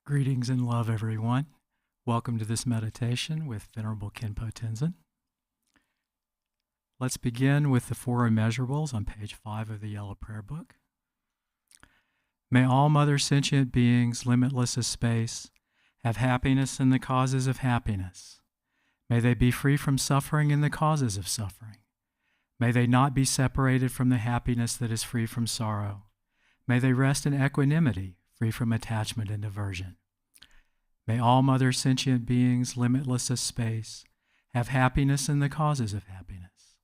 Greetings and love, everyone. Welcome to this meditation with Venerable Khenpo Tenzin. Let's begin with the four immeasurables on page 5 of the Yellow Prayer Book. May all Mother sentient beings, limitless as space, have happiness in the causes of happiness. May they be free from suffering in the causes of suffering. May they not be separated from the happiness that is free from sorrow. May they rest in equanimity, free from attachment and aversion. May all Mother sentient beings, limitless as space, have happiness in the causes of happiness.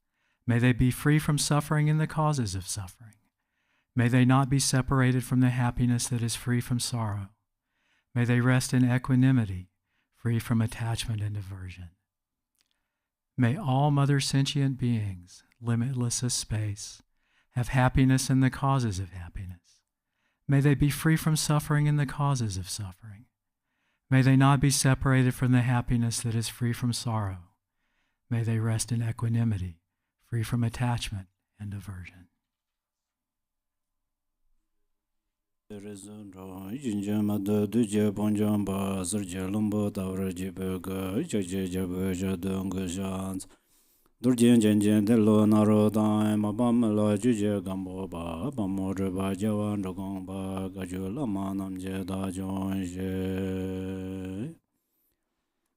May they be free from suffering in the causes of suffering. May they not be separated from the happiness that is free from sorrow. May they rest in equanimity, free from attachment and aversion. May all Mother sentient beings, limitless as space, have happiness in the causes of happiness. May they be free from suffering in the causes of suffering. May they not be separated from the happiness that is free from sorrow. May they rest in equanimity, free from attachment and aversion. Durjin Jenjin de lo naro dai ma bam la ju je gambo ba bam mo re ba jawan do gong ba ga ju la ma nam je da jon je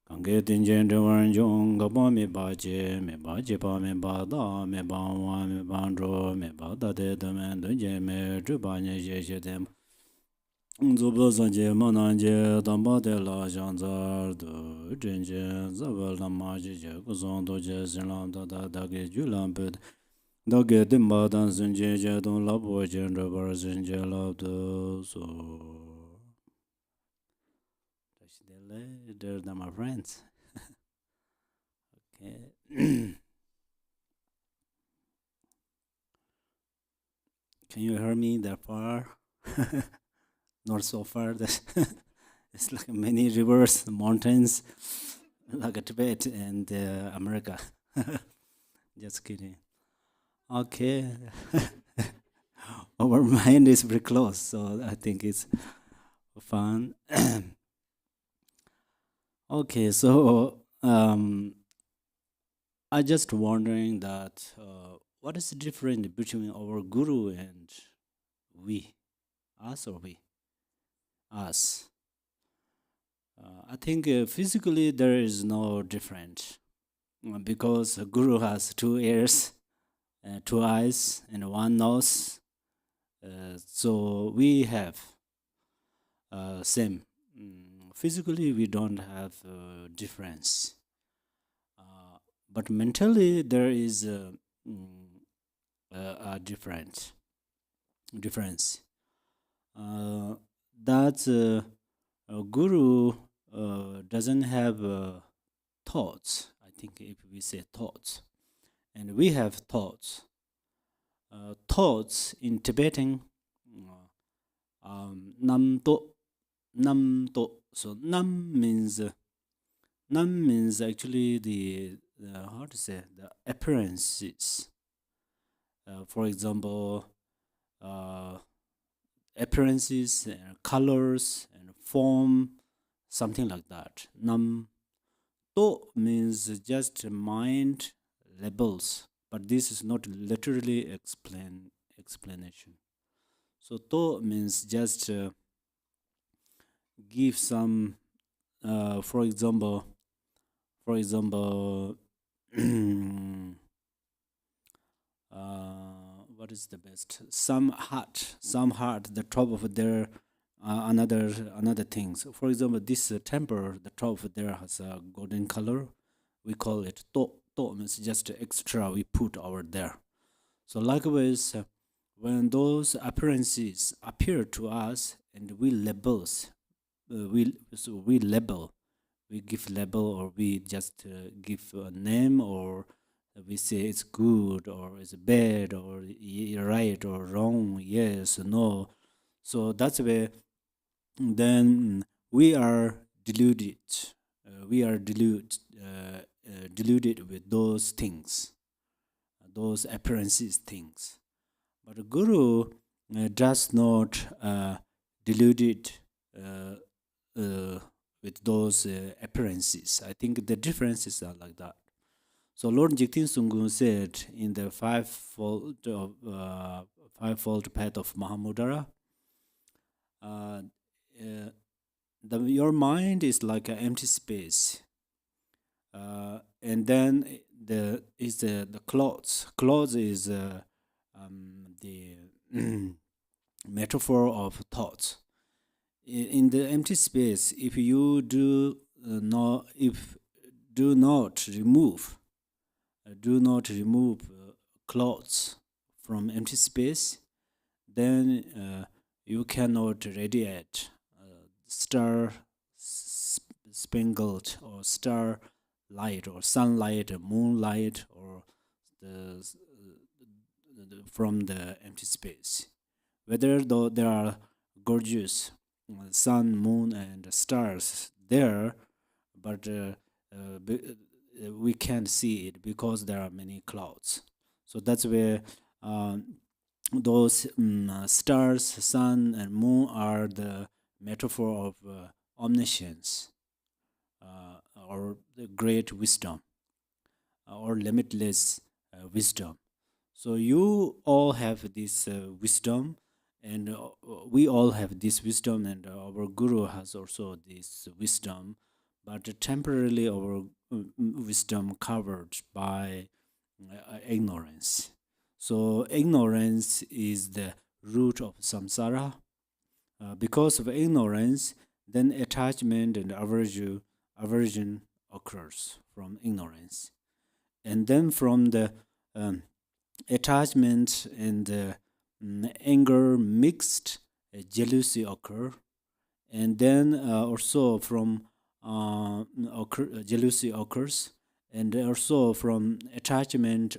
gang ge tin jen de wan jong ga ba me ba je pa me ba da me ba wa me ba ro me ba da de de men de je me ju ba nye je je dem zo bo san je ma nan je dam ba de la jan zar do jen je za ba la ma je je ko zon do je sin lam da da ge ju lam pe da ge dim ba dan sin je je don la bo je ro ba sin je la do so they're my friends. Okay. Can you hear me that far? Not so far. It's like many rivers, mountains, like Tibet and America. Just kidding. Okay. Our mind is very close, so I think it's fun. Okay, so I just wondering that what is the difference between our guru and we, us or we? Us. I think physically there is no difference because a guru has 2 ears, 2 eyes, and 1 nose. So we have same. Physically we don't have difference, but mentally there is a difference. That a guru doesn't have thoughts. I think if we say thoughts, and we have thoughts. Thoughts in Tibetan, nam to. So nam means actually the how to say, the appearances. For example, appearances, colors, and form, something like that. Nam to means just mind labels, but this is not literally explanation. So to means just give some, for example, what is the best? Some heart, the top of there, another things. For example, this temple, the top of there has a golden color. We call it to. To means just extra we put over there. So likewise, when those appearances appear to us and we labels, we label, we give label, or we just give a name, or we say it's good or it's bad, or right or wrong, yes, no. So that's where then we are deluded. Deluded with those things, those appearances things. But the Guru does not deluded with those appearances. I think the differences are like that. So Lord Jigten Sungun said in the fivefold path of Mahamudra, uh, uh, your mind is like an empty space, and then the clothes. Clothes is the metaphor of thoughts. In the empty space, if you do not remove clothes from empty space, then you cannot radiate star spangled or star light or sunlight or moonlight or the, from the empty space. Whether though there are gorgeous sun, moon, and stars there, but we can't see it because there are many clouds. So that's where those stars, sun, and moon are the metaphor of omniscience or the great wisdom or limitless wisdom. So you all have this wisdom, and we all have this wisdom, and our guru has also this wisdom, but temporarily our wisdom covered by ignorance. So ignorance is the root of samsara. Because of ignorance, then attachment and aversion occurs from ignorance, and then from the attachment and anger mixed, jealousy occur, and then also from jealousy occurs, and also from attachment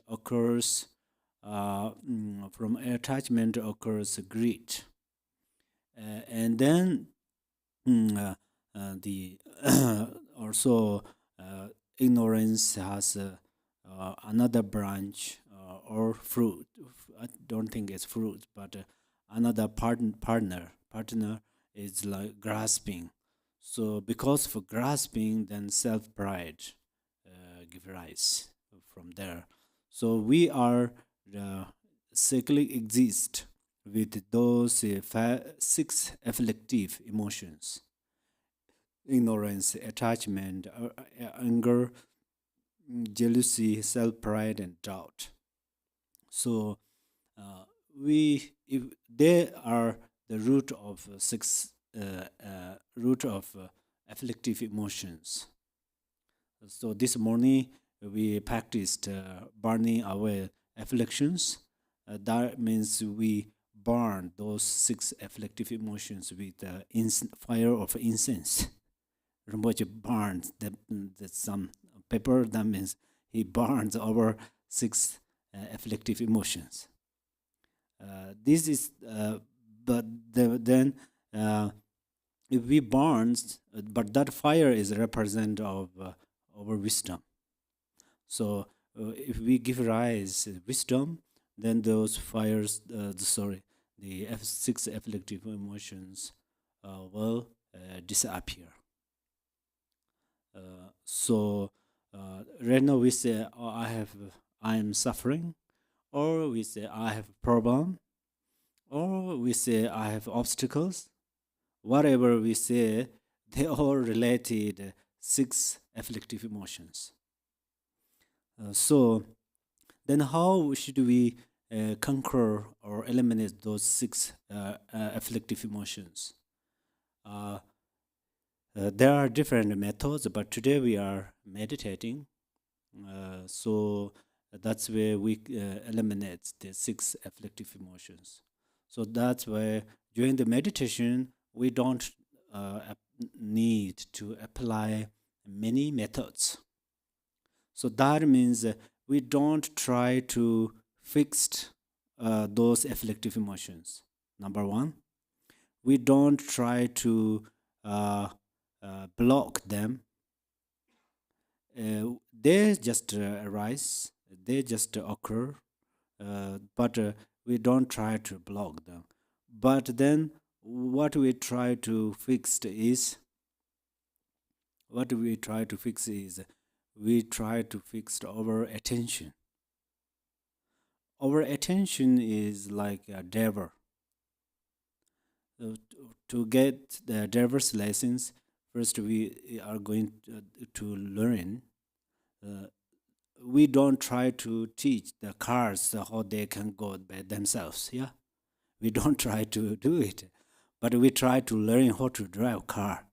occurs greed, and then the also ignorance has another branch or fruit. I don't think it's fruit, but another partner is like grasping. So because of grasping, then self pride give rise from there. So we are cyclic exist with those six afflictive emotions: ignorance, attachment, anger, jealousy, self pride, and doubt. So if they are the root of afflictive emotions. So this morning we practiced burning away afflictions. That means we burn those six afflictive emotions with the fire of incense. Rinpoche burns some pepper. That means he burns our six afflictive emotions. This is, then if we burn, but that fire is represent of our wisdom. So if we give rise wisdom, then those fires, the six afflictive emotions will disappear. So right now we say, oh, I am suffering, or we say I have a problem, or we say I have obstacles. Whatever we say, they all related six afflictive emotions. So then how should we conquer or eliminate those six afflictive emotions? There are different methods, but today we are meditating. So that's where we eliminate the six afflictive emotions. So that's why during the meditation, we don't need to apply many methods. So that means we don't try to fix those afflictive emotions. Number one, we don't try to block them. They just arise, they just occur, but we don't try to block them. But then what we try to fix is what we try to fix is we try to fix our attention. Our attention is like a driver. To get the driver's license, first we are going to learn. Uh, we don't try to teach the cars how they can go by themselves. Yeah, we don't try to do it, but we try to learn how to drive car.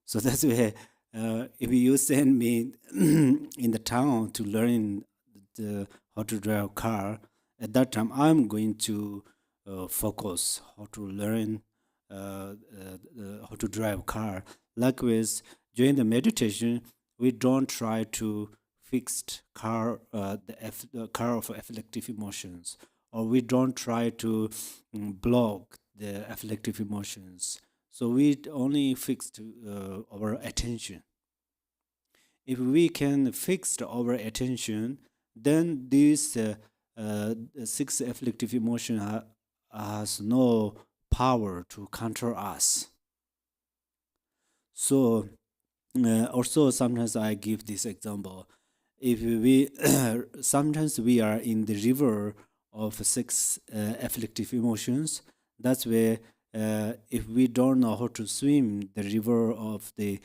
So that's why if you send me in the town to learn how to drive car, at that time I'm going to focus how to learn how to drive car. Likewise, during the meditation, we don't try to fix car the car of afflictive emotions, or we don't try to block the afflictive emotions. So we only fixed our attention. If we can fix our attention, then these six afflictive emotion has no power to control us. So also sometimes I give this example. If we sometimes we are in the river of six afflictive emotions, that's where if we don't know how to swim the river of the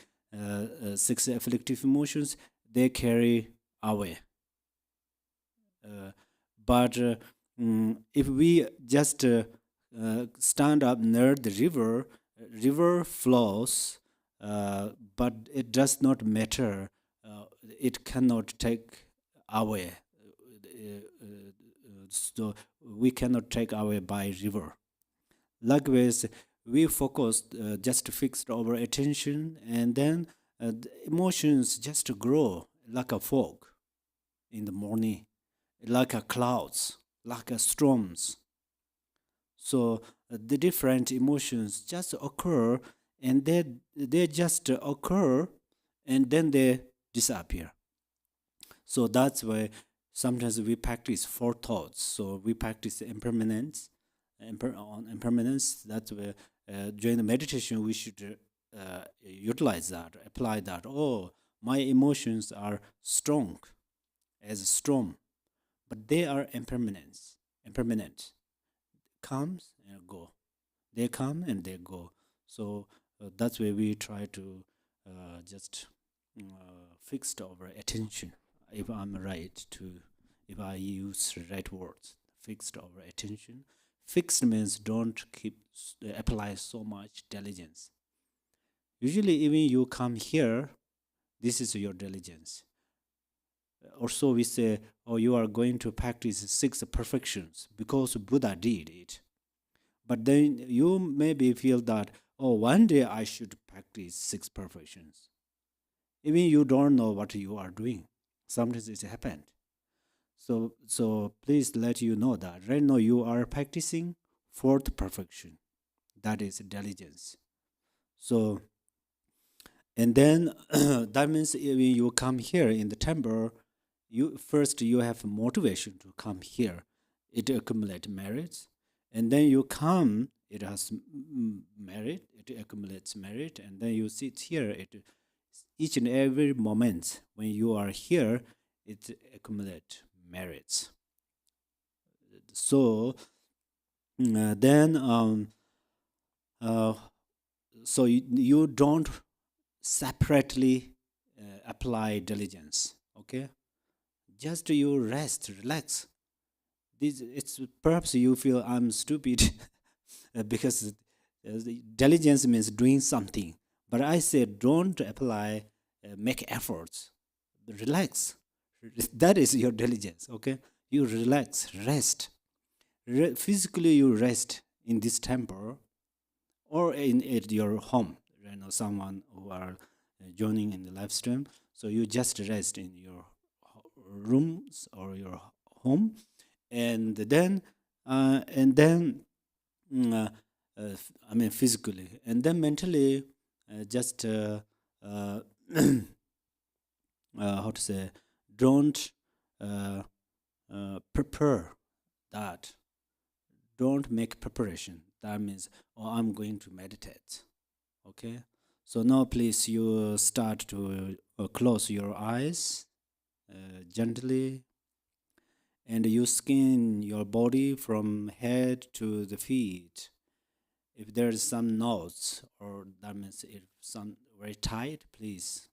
six afflictive emotions, they carry away. But if we just stand up near the river, river flows, but it does not matter. It cannot take away. So we cannot take away by river. Likewise, we focused, just fixed our attention, and then the emotions just grow like a fog in the morning, like a clouds, like a storms. So the different emotions just occur, and they just occur, and then they disappear. So that's why sometimes we practice four thoughts. So we practice impermanence, on impermanence. That's where during the meditation we should utilize that, apply that. Oh, my emotions are strong as a storm, but they are impermanent. Comes and go. They come and they go. So that's where we try to just fix our attention. If I'm right to, if I use the right words, fixed our attention. Fixed means don't keep apply so much diligence. Usually, even you come here, this is your diligence. Also, we say, oh, you are going to practice six perfections because Buddha did it. But then you maybe feel that, oh, one day I should practice six perfections. Even you don't know what you are doing. Sometimes it's happened. So please let you know that right now you are practicing fourth perfection. That is diligence. So, and then that means when you come here in the temple, you have motivation to come here. It accumulates merits, and then you come. It has merit. It accumulates merit, and then you sit here. Each and every moment when you are here, it accumulates merits. So then so you don't separately apply diligence. Okay, just you rest, relax. This it's perhaps you feel I'm stupid because the diligence means doing something. But I say don't apply, make efforts. Relax. That is your diligence. Okay, you relax, rest. Physically, you rest in this temple or in at your home. You know, someone who are joining in the live stream. So you just rest in your rooms or your home, and then I mean physically, and then mentally, just how to say, don't prepare that. Don't make preparation. That means, oh, I'm going to meditate. Okay, So now please you start to close your eyes gently, and you scan your body from head to the feet. If there's some knots, or that means if some very tight, please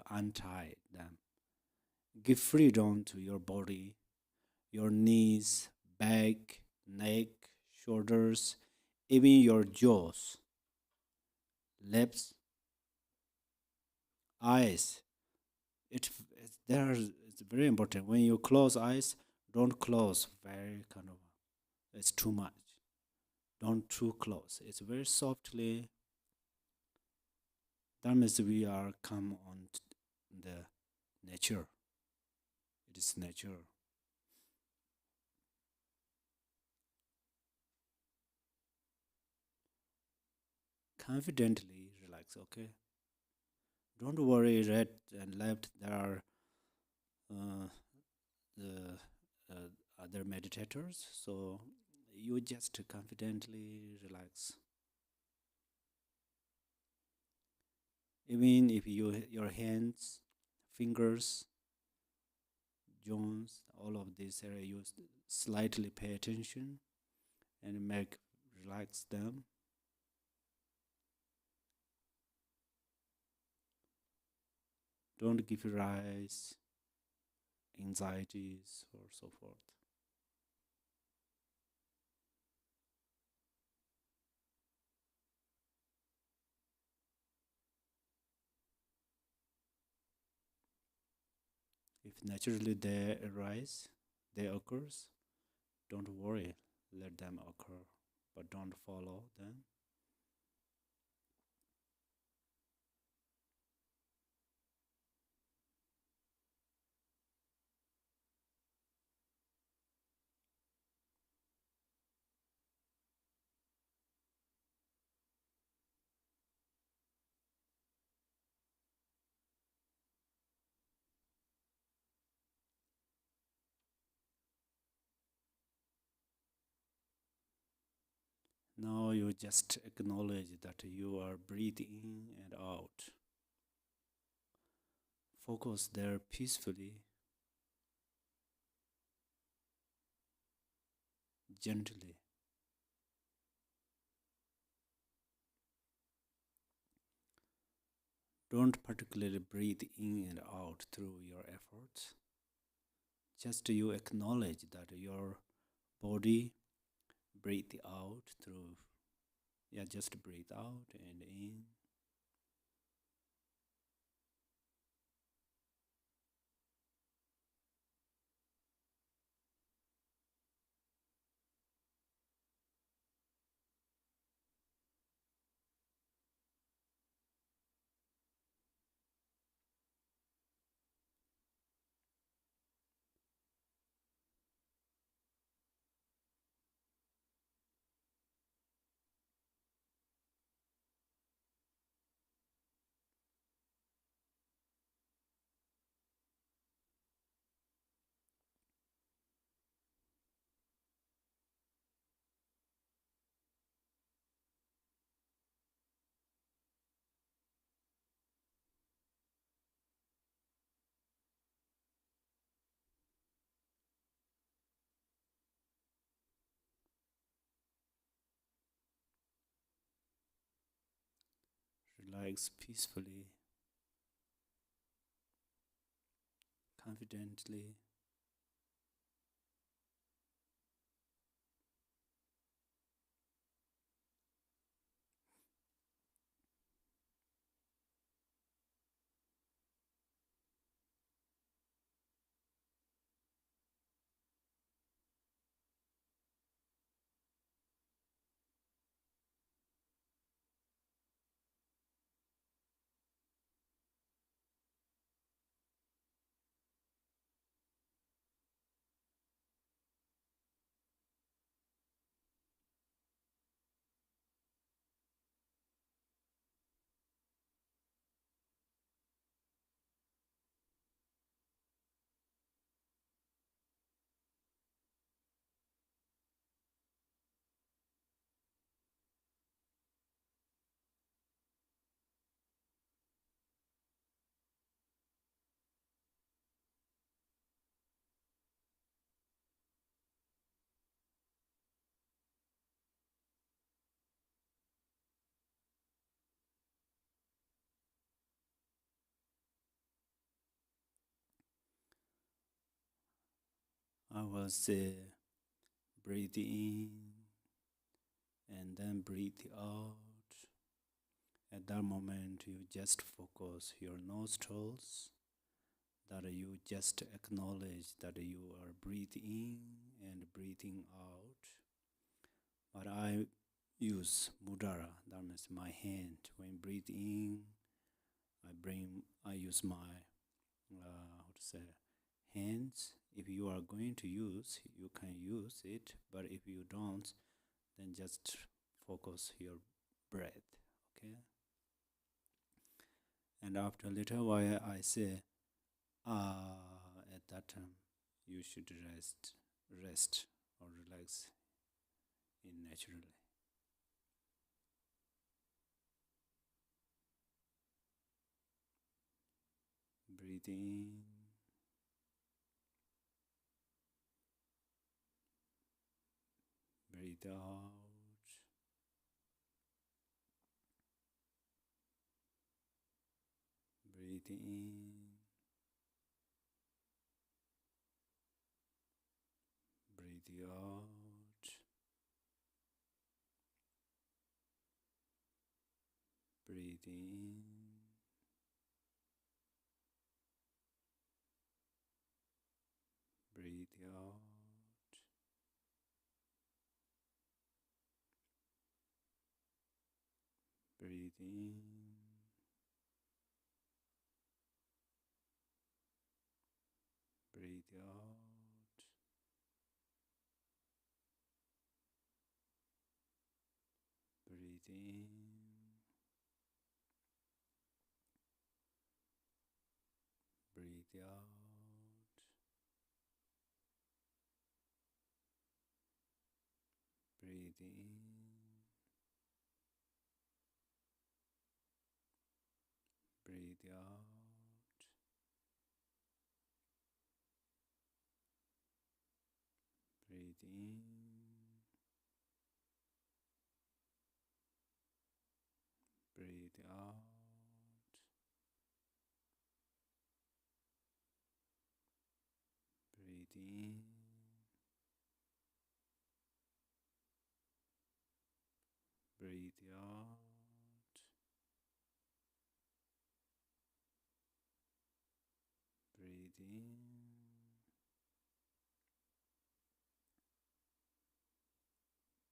untie them. Give freedom to your body, your knees, back, neck, shoulders, even your jaws, lips, eyes. It's very important. When you close eyes, don't close very kind of, it's too much. Don't too close. It's very softly. That means we are come on the nature. It is nature. Confidently relax, okay? Don't worry, right and left. There are uh, the other meditators, so you just confidently relax. Even if your hands, fingers, joints, all of these area, you slightly pay attention and make relax them. Don't give rise anxieties or so forth. If naturally they arise, they occurs, don't worry, let them occur, but don't follow them. Now you just acknowledge that you are breathing in and out. Focus there peacefully, gently. Don't particularly breathe in and out through your efforts. Just you acknowledge that your body breathe out through, yeah, just breathe out and in. Relax peacefully, confidently. I will say breathe in and then breathe out. At that moment, you just focus your nostrils, that you just acknowledge that you are breathing in and breathing out. But I use mudra, that means my hand. When breathe in, I use my hands. If you are going to use, you can use it. But if you don't, then just focus your breath. Okay. And after a little while, I say, at that time, you should rest or relax in naturally. Breathe in, breathe out. Breathe in, breathe out. Breathe in, breathe out. Breathe in, breathe out. Breathe in, breathe out. Breathe in, breathe out. Breathe in, breathe out. Breathe in, breathe out. Breathe in,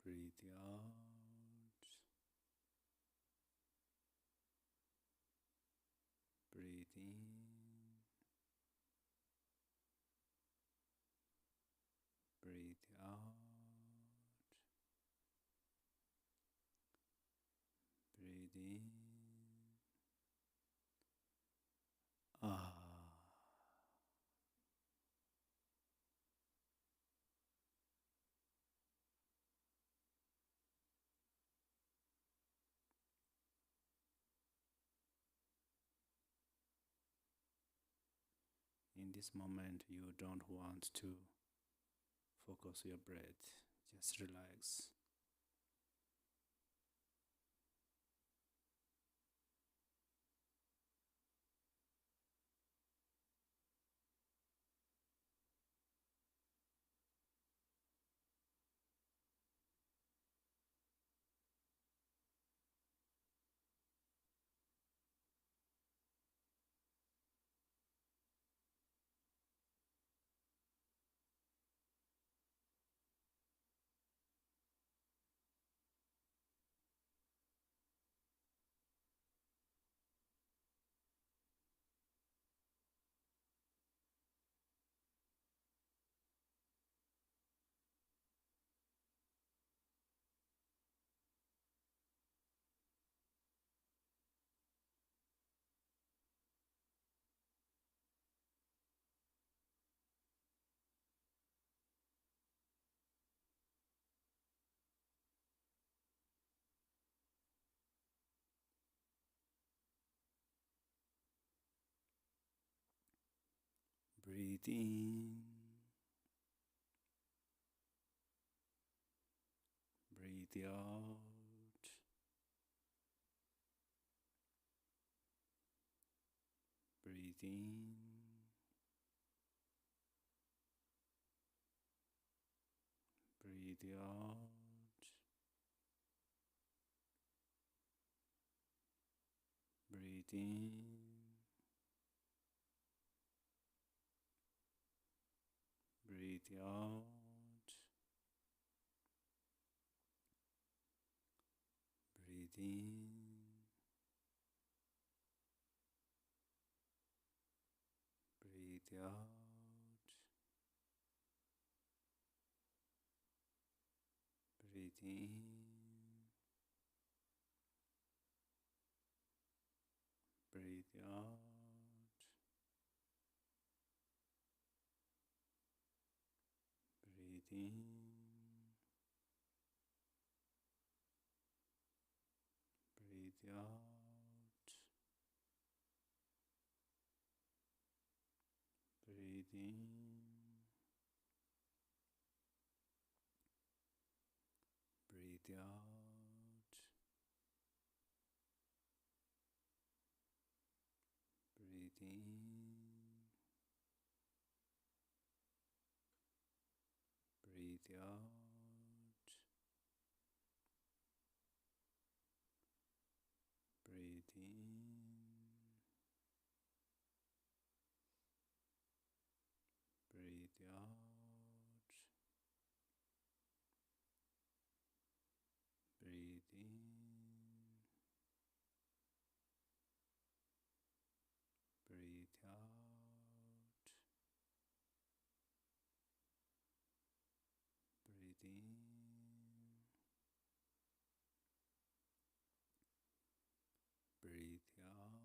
breathe out. Breathe in, breathe out. Breathe in. Ah. In this moment, you don't want to focus your breath. Just relax. Breathe in, breathe out. Breathe in, Breathe out. Breathe in. Breathe out. Breathe in. Breathe out. Breathe in. Breathe out. Breathe in. Breathe out. Breathe in. Breathe out. Breathe in. Breathe out. Breathe in. Breathe out. Breathe in. Breathe out. Breathe in. Breathe out.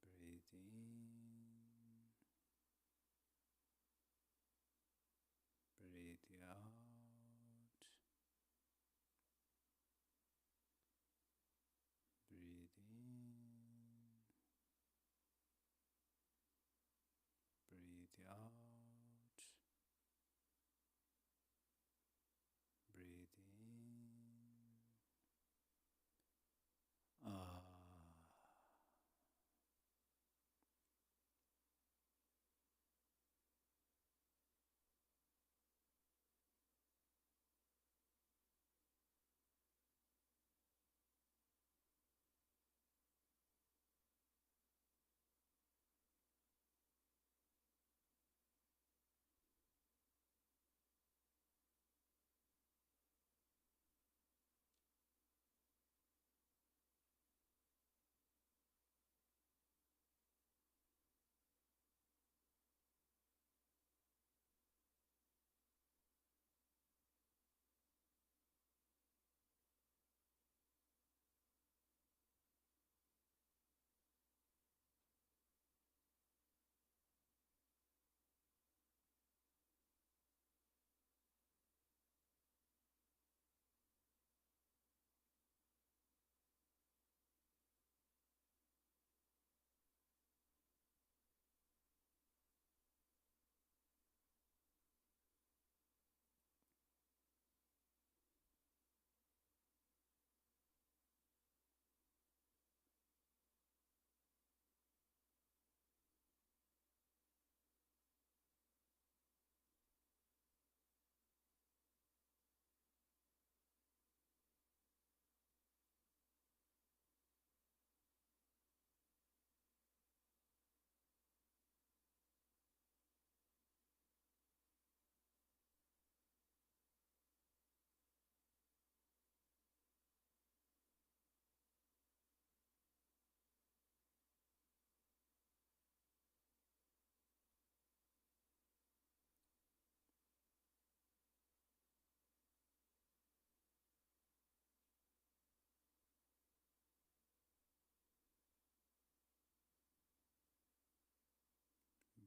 Breathe in. Breathe out. Breathe in. Breathe out. Breathe in. Ah.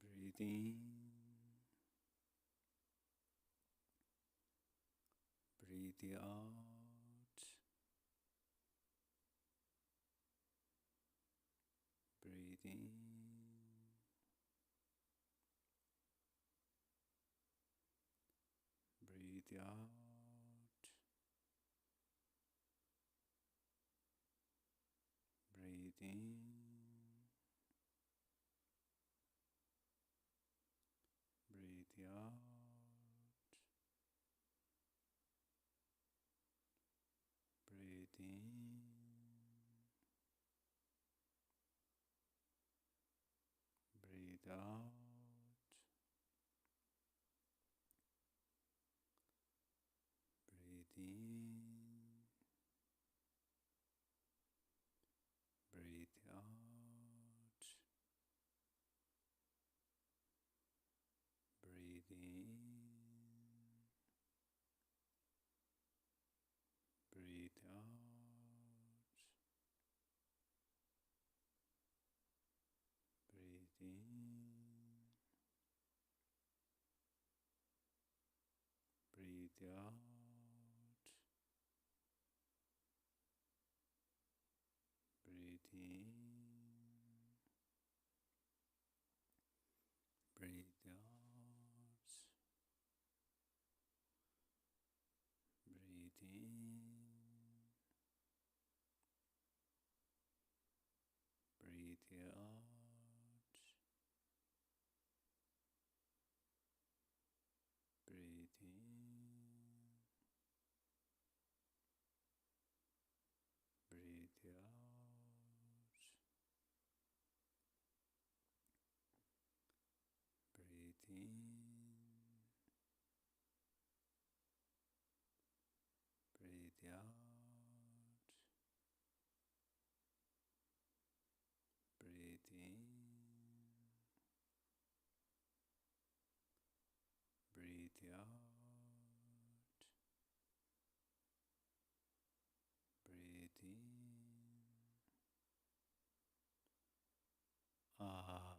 Breathe in. Breathe out. Breathe in. Breathe out. Breathe in. out. Breathe in. Breathe out. Breathe in. Breathe out. Breathe in. Breathe out. Breathe in. Breathe out. Breathe in. Breathe out. Breathe in. Breathe out. Breathe in. Breathe out. Breathe in. Breathe out. Breathe in. Ah.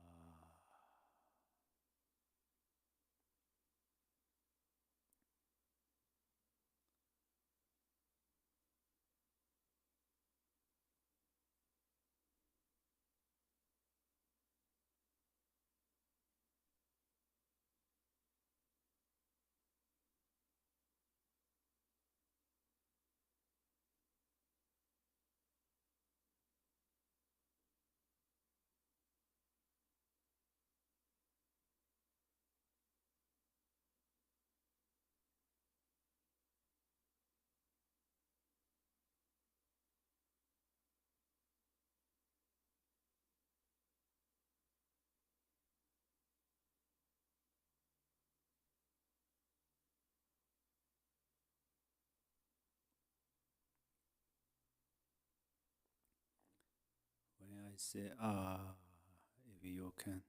When I say if you can,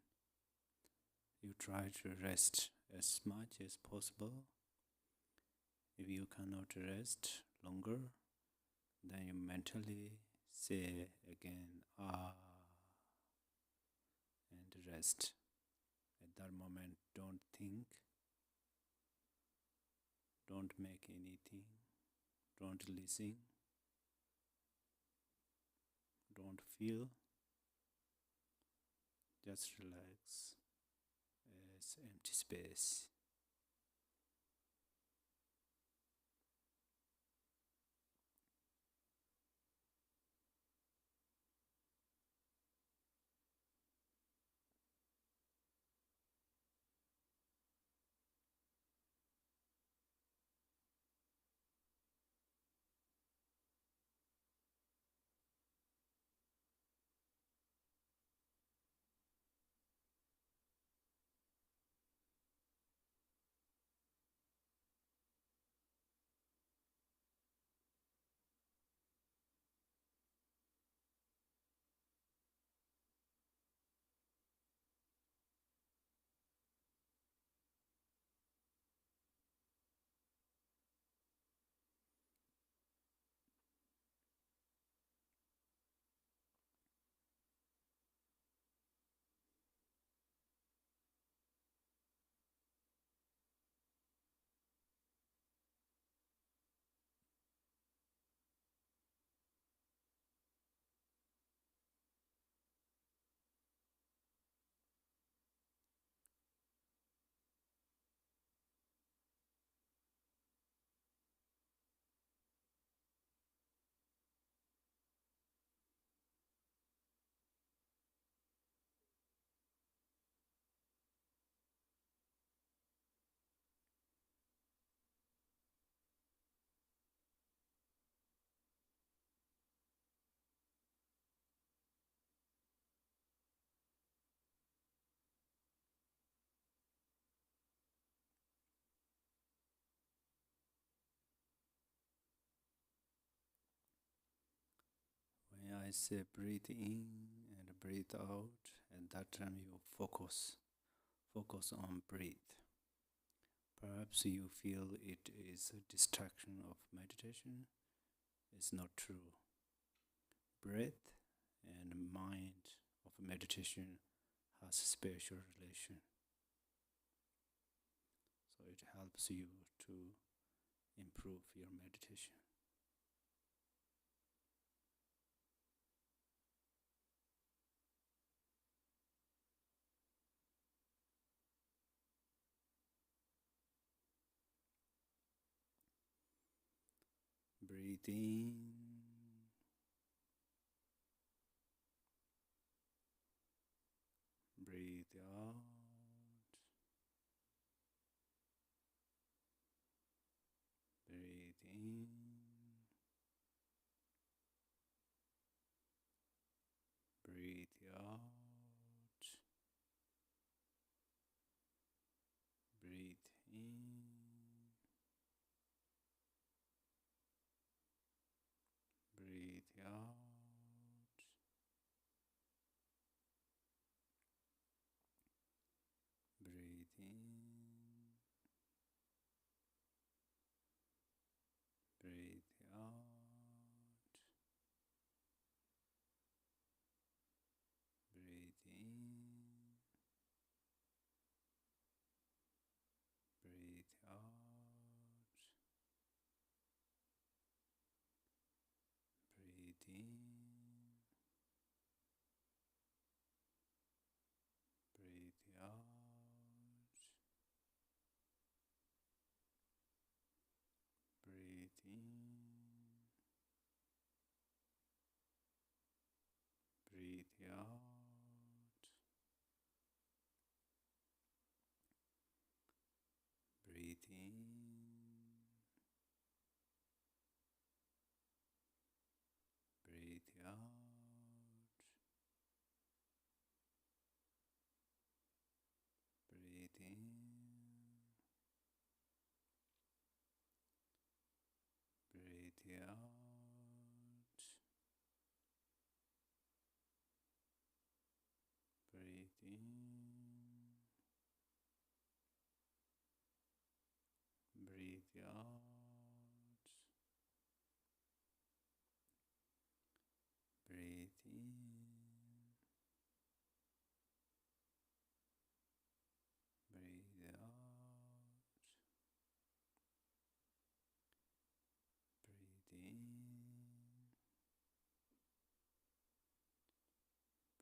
you try to rest as much as possible. If you cannot rest longer, then you mentally say again and rest. At that moment, don't think, don't make anything, don't listen, don't feel, just relax as empty space. say breathe in and breathe out, at that time you focus on breathe. Perhaps you feel it is a distraction of meditation. It's not true. Breath and mind of meditation has a special relation. So it helps you to improve your meditation. Breathe in, breathe out, breathe in, breathe out, breathe in, breathe out, breathe in, breathe out, breathe in, breathe out, breathe in, breathe out, breathe in, breathe out, breathe in, breathe out, breathe in, breathe out, breathe in, breathe out, breathe in, breathe out, breathe in,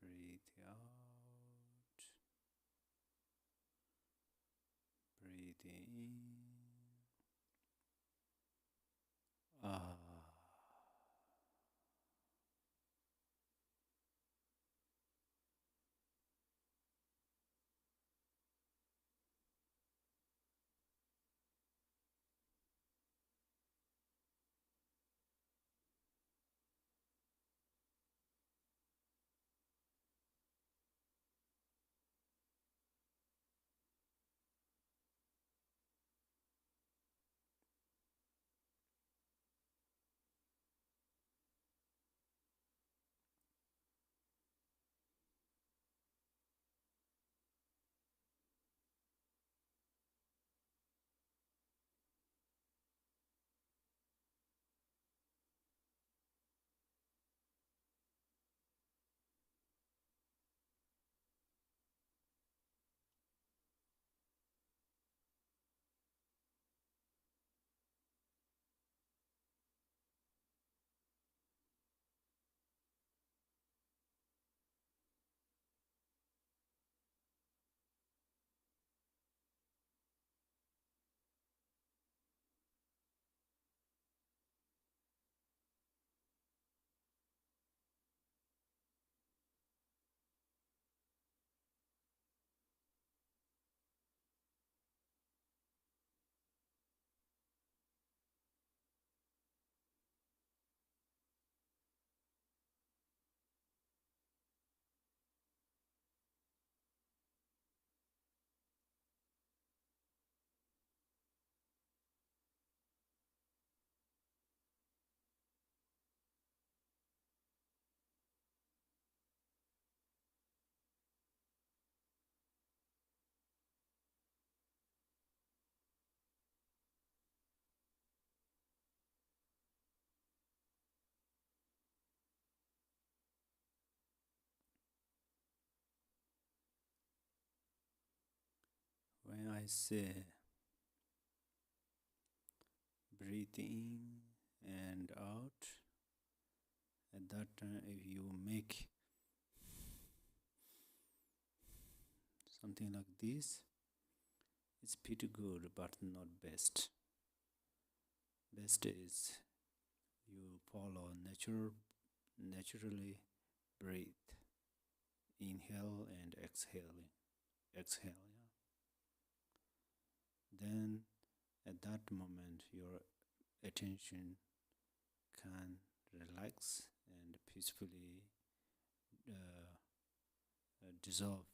breathe out, breathe in. Ah. I say breathe in and out. At that time, if you make something like this, it's pretty good, but not best. Best is you follow naturally breathe, inhale and exhale. Exhale, yeah. Then at that moment, your attention can relax and peacefully dissolve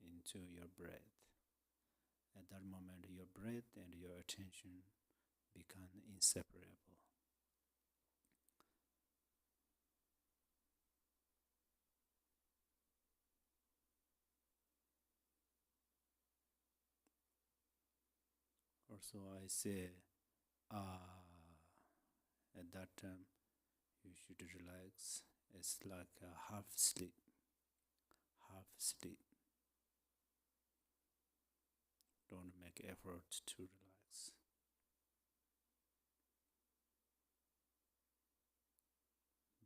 into your breath. At that moment, your breath and your attention become inseparable. Also, I say, at that time, you should relax. It's like a half sleep, half sleep. Don't make effort to relax.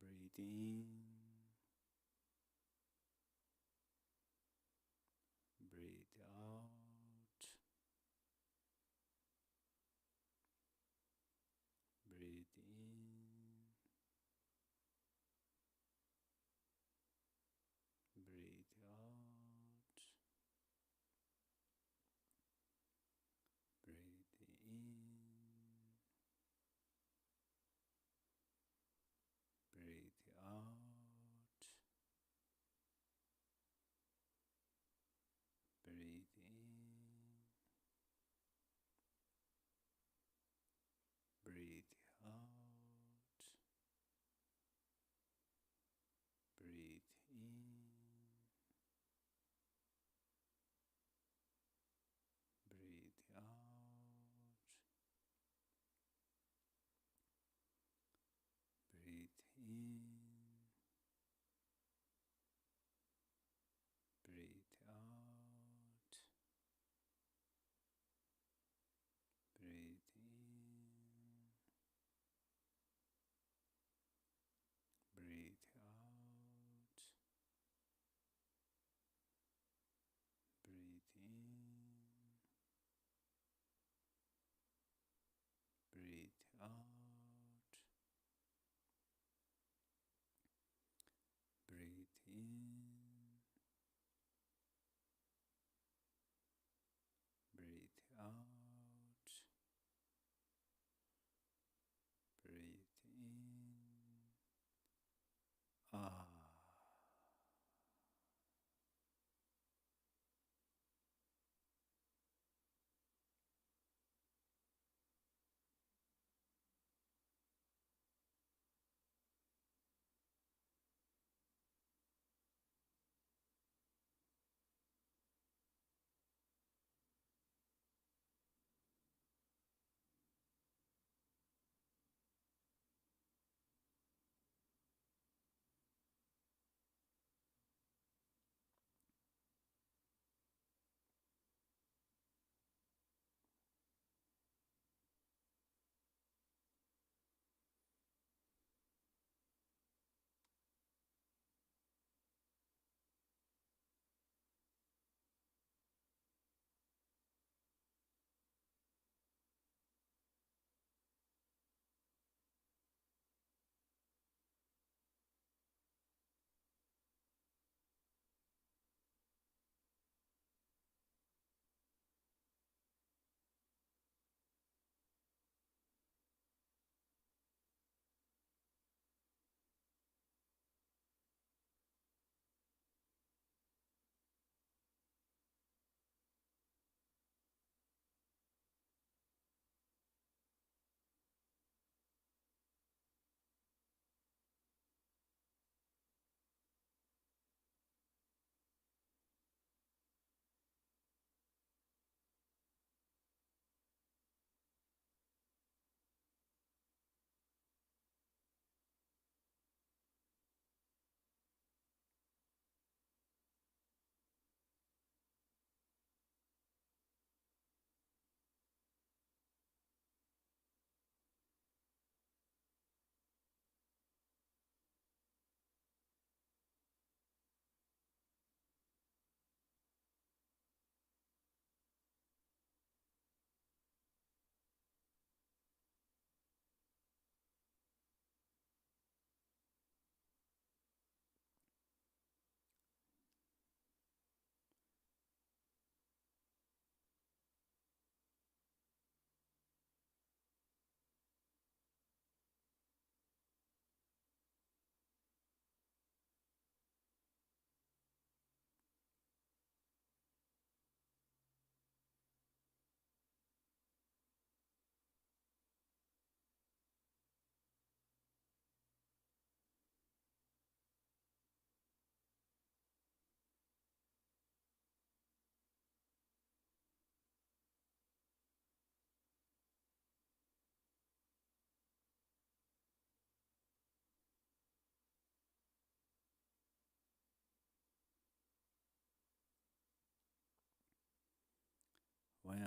Breathe in, breathe out, breathe in, breathe out, breathe in, breathe out.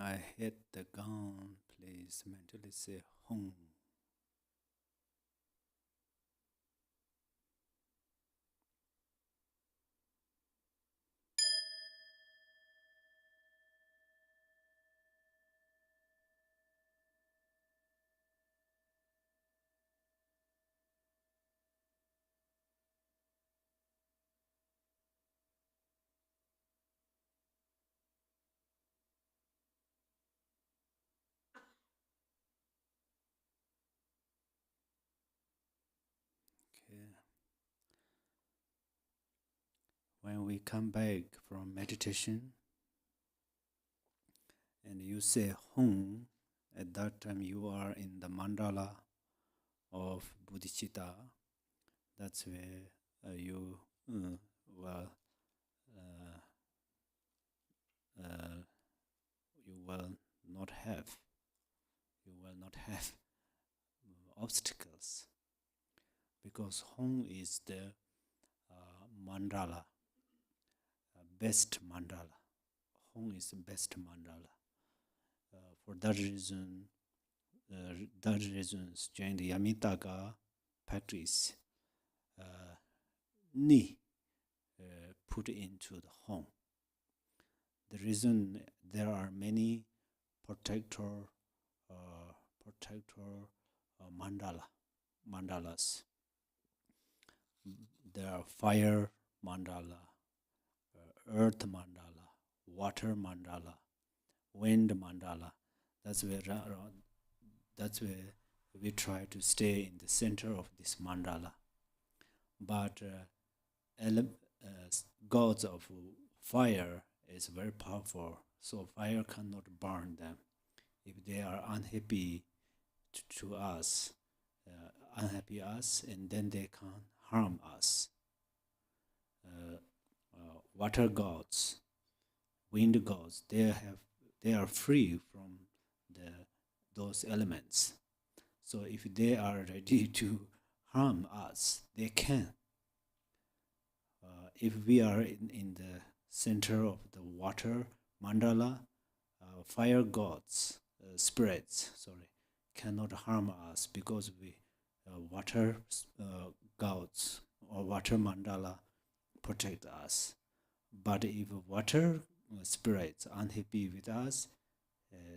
I hit the gong, please mentally say Hong. Okay. When we come back from meditation and you say Hong, at that time you are in the mandala of bodhicitta. That's where you will uh, you will not have obstacles, because Hong is the mandala, best mandala. Hong is the best mandala. For that reason, during the Yamitaka practice, ni put into the Hong. The reason there are many protector mandalas. There are fire mandala, earth mandala, water mandala, wind mandala. That's where we try to stay in the center of this mandala. But gods of fire is very powerful, so fire cannot burn them. If they are unhappy to us, and then they can harm us. Water gods, wind gods, they are free from those elements. So if they are ready to harm us, they can. If we are in the center of the water mandala, fire gods, spirits, cannot harm us, because we water gods or water mandala protect us. But if water spirits are unhappy with us,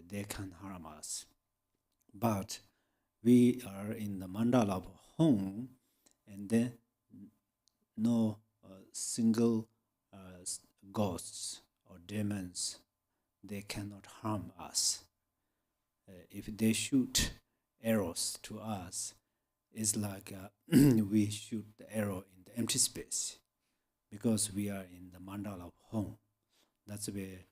they can harm us. But we are in the mandala of Hong, and then no single ghosts or demons, they cannot harm us. If they shoot arrows to us, it's like we shoot the arrow in the empty space, because we are in the mandala of Hong. That's where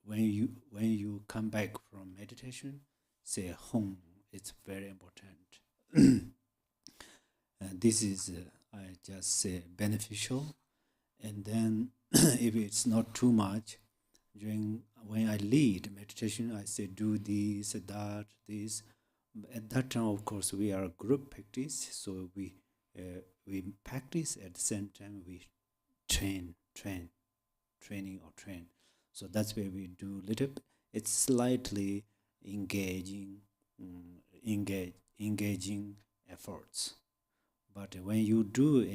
when you come back from meditation, say Hong. It's very important. This is I just say beneficial, and then if it's not too much, when I lead meditation, I say do this, that, this. At that time, of course, we are group practice, so we practice at the same time we train. So that's where we do little. It's slightly engaging efforts. But when you do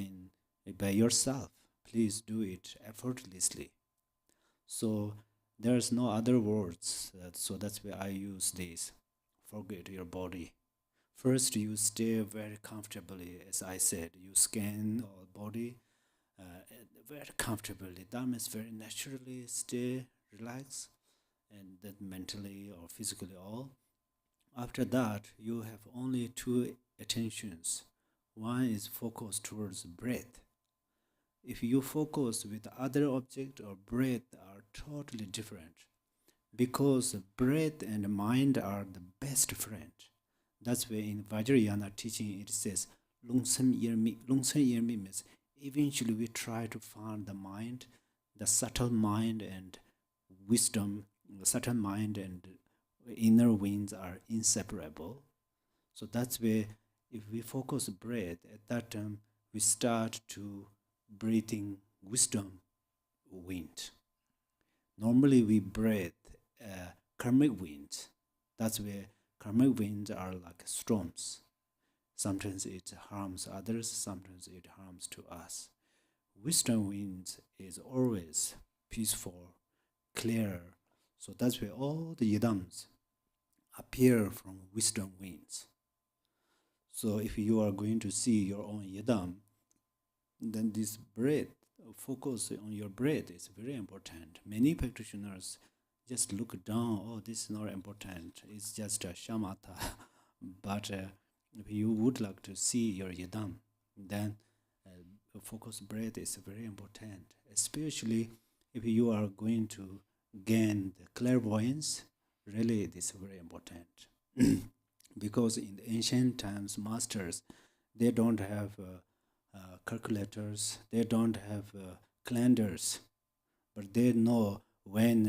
by yourself, please do it effortlessly. So there's no other words. So that's why I use this. Forget your body. First, you stay very comfortably. As I said, you scan our body very comfortably. That means very naturally stay relaxed, and that mentally or physically all. After that, you have only two attentions. One is focused towards breath. If you focus with other object or breath are totally different, because breath and mind are the best friend. That's why in Vajrayana teaching it says, Lungsam Yermi. Lungsam Yermi means eventually we try to find the mind, the subtle mind and wisdom, the subtle mind and inner winds are inseparable. So that's where if we focus breath, at that time we start to breathing wisdom wind. Normally we breathe karmic winds. That's where karmic winds are like storms. Sometimes it harms others, sometimes it harms to us. Wisdom winds is always peaceful, clear. So that's where all the yidams appear from wisdom winds. So if you are going to see your own yidam, then this breath, focus on your breath is very important. Many practitioners just look down, oh, this is not important, it's just a shamatha. But if you would like to see your yidam, then focus breath is very important, especially if you are going to gain the clairvoyance. Really, this is very important. Because in the ancient times, masters, they don't have calculators, they don't have calendars, but they know when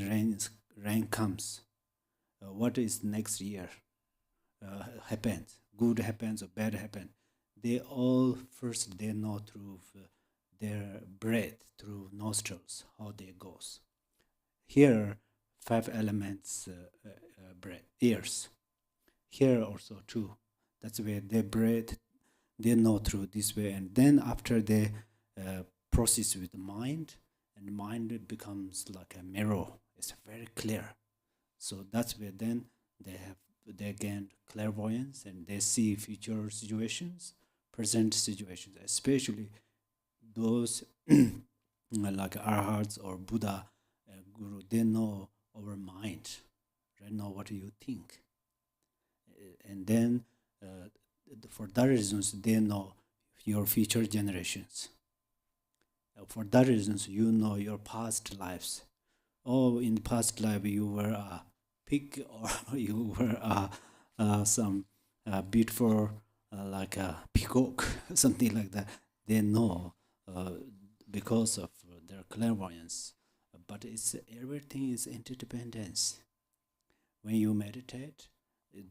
rain comes, what is next year happens, good happens or bad happens. They all first they know through their breath, through nostrils, how they goes. Here, 5 elements breath, ears. Here also too. That's where they breathe, they know through this way, and then after they process with the mind, and mind becomes like a mirror. It's very clear. So that's where then they gain clairvoyance and they see future situations, present situations, especially those like arhats or Buddha, Guru. They know our mind, they know what you think, and then for that reasons they know your future generations. For that reasons you know your past lives. Oh, in the past life you were a pig, or you were some beautiful like a peacock, something like that. They know because of their clairvoyance. But it's everything is interdependence. When you meditate,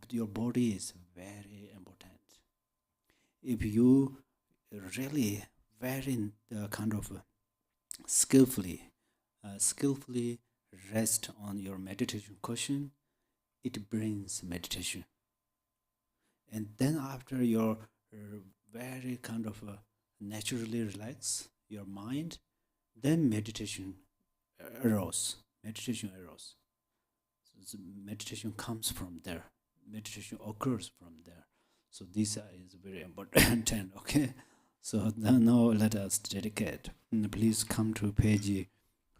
your body is very important. If you really very kind of skillfully rest on your meditation cushion, it brings meditation. And then after you're very kind of naturally relax your mind, then meditation arose. So meditation comes from there. Meditation occurs from there. So this is very important. Okay. So now let us dedicate. Please come to page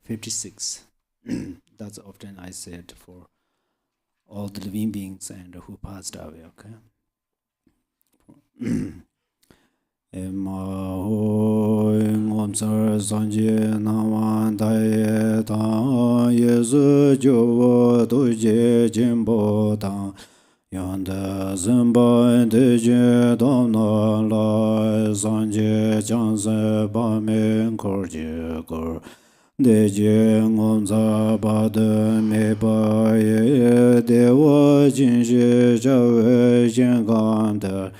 56. That's often I said for all the living beings and who passed away. Okay. Ngomsar sanje nawan daye ta yesu jowo doje jimbo ta yanda zimba deje domna la sanje janse ba men korje kor deje ngomsa ba de me ba ye dewa jinje jawe jenganda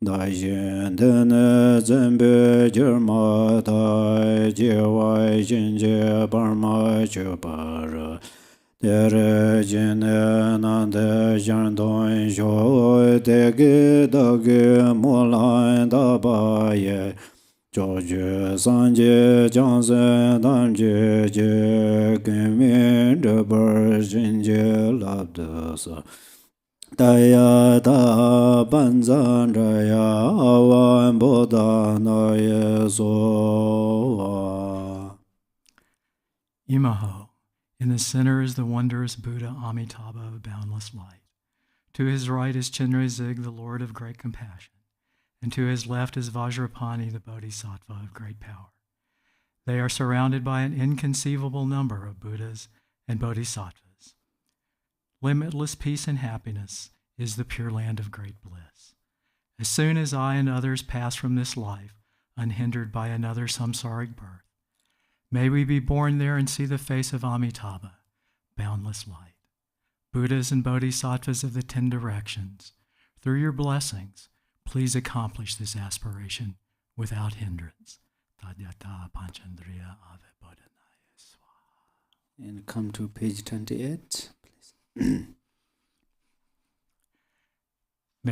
da yin de ne zembe jerma da je wai jin je bar ma je bar de re jin nan de jan don jo de ge da ge mo la da ba ye jo je san je jang se dan je je ge mi de bar jin je la de sa Daya da banzan raya awan bodha na yeso. Imaho. In the center is the wondrous Buddha Amitabha of boundless light. To his right is Chenrezig, the Lord of great compassion, and to his left is Vajrapani, the Bodhisattva of great power. They are surrounded by an inconceivable number of Buddhas and Bodhisattvas. Limitless peace and happiness is the pure land of great bliss. As soon as I and others pass from this life, unhindered by another samsaric birth, may we be born there and see the face of Amitabha, boundless light. Buddhas and Bodhisattvas of the 10 directions, through your blessings, please accomplish this aspiration without hindrance. Tadyata Panchandriya Ave Bodhanaya Swaha. And come to page 28, please. May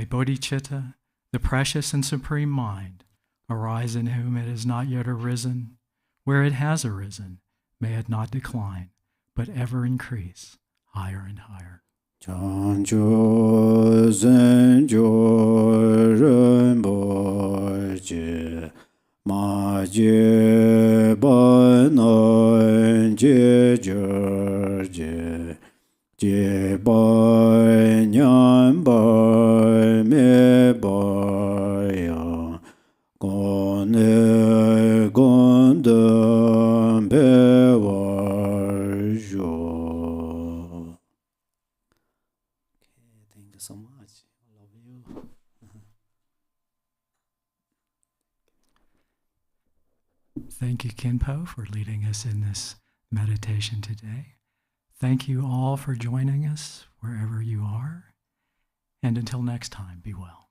bodhicitta, the precious and supreme mind, arise in whom it has not yet arisen. Where it has arisen, may it not decline, but ever increase higher and higher. Chancho Zenjo Rinpoche Ma Je Ba Na Je Jer Je Je Ba Nyan Ba Me Ba Ya Gon Ne Gon De Be Wa Jo. Thank you so much. I love you. Thank you, Khenpo, for leading us in this meditation today. Thank you all for joining us wherever you are. And until next time, be well.